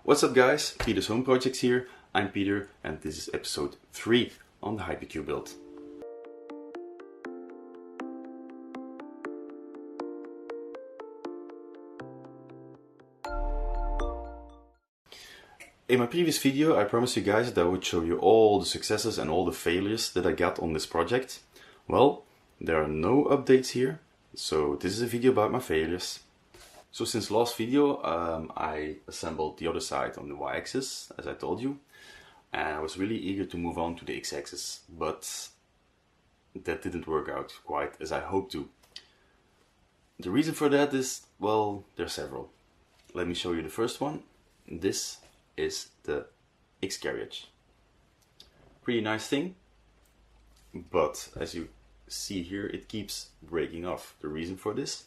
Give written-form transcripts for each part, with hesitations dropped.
What's up guys, Pieters Home Projects here. I'm Peter and this is episode 3 on the Hypercube build. In my previous video I promised you guys that I would show you all the successes and all the failures that I got on this project. Well, there are no updates here, so this is a video about my failures. So since last video I assembled the other side on the y-axis, as I told you, and I was really eager to move on to the x-axis, but that didn't work out quite as I hoped to. The reason for that is, well, there are several. Let me show you the first one. This is the X-carriage. Pretty nice thing, but as you see here it keeps breaking off. The reason for this,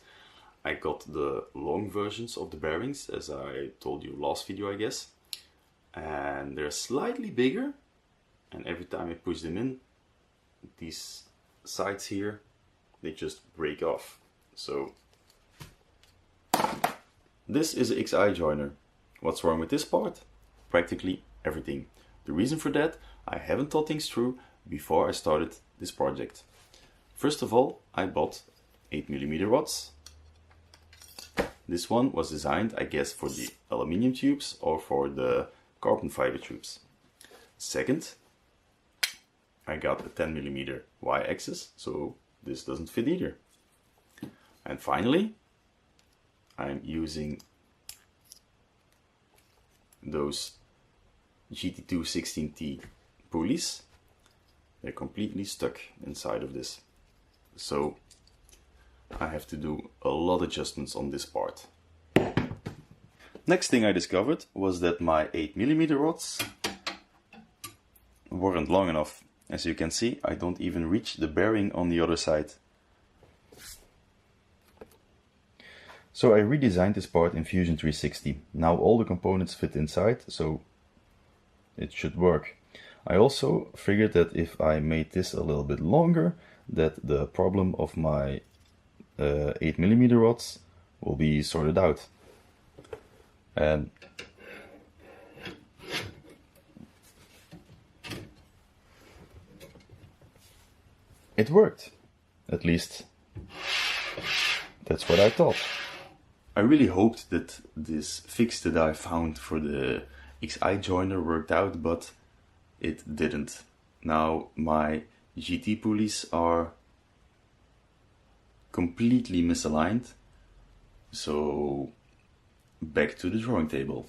I got the long versions of the bearings, as I told you last video I guess, and they're slightly bigger, and every time I push them in, these sides here, they just break off. So this is an XI joiner. What's wrong with this part? Practically everything. The reason for that, I haven't thought things through before I started this project. First of all, I bought 8mm rods. This one was designed, I guess, for the aluminium tubes or for the carbon fiber tubes. Second, I got a 10mm y-axis, so this doesn't fit either. And finally, I'm using those GT2 16T pulleys. They're completely stuck inside of this. So I have to do a lot of adjustments on this part. Next thing I discovered was that my 8mm rods weren't long enough. As you can see, I don't even reach the bearing on the other side. So I redesigned this part in Fusion 360. Now all the components fit inside, so it should work. I also figured that if I made this a little bit longer, that the problem of my 8mm rods will be sorted out. And it worked. At least that's what I thought. I really hoped that this fix that I found for the XI joiner worked out, but it didn't. Now my GT pulleys are completely misaligned, so back to the drawing table.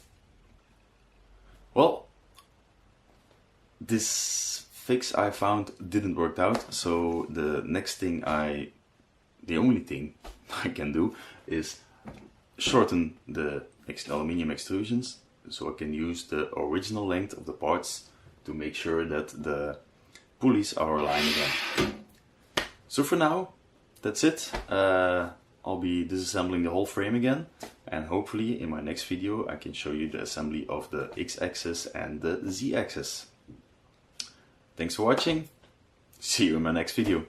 Well, this fix I found didn't work out, so the only thing I can do is shorten the aluminium extrusions so I can use the original length of the parts to make sure that the pulleys are aligned again. So for now, that's it. I'll be disassembling the whole frame again, and hopefully in my next video I can show you the assembly of the X-axis and the Z-axis. Thanks for watching. See you in my next video.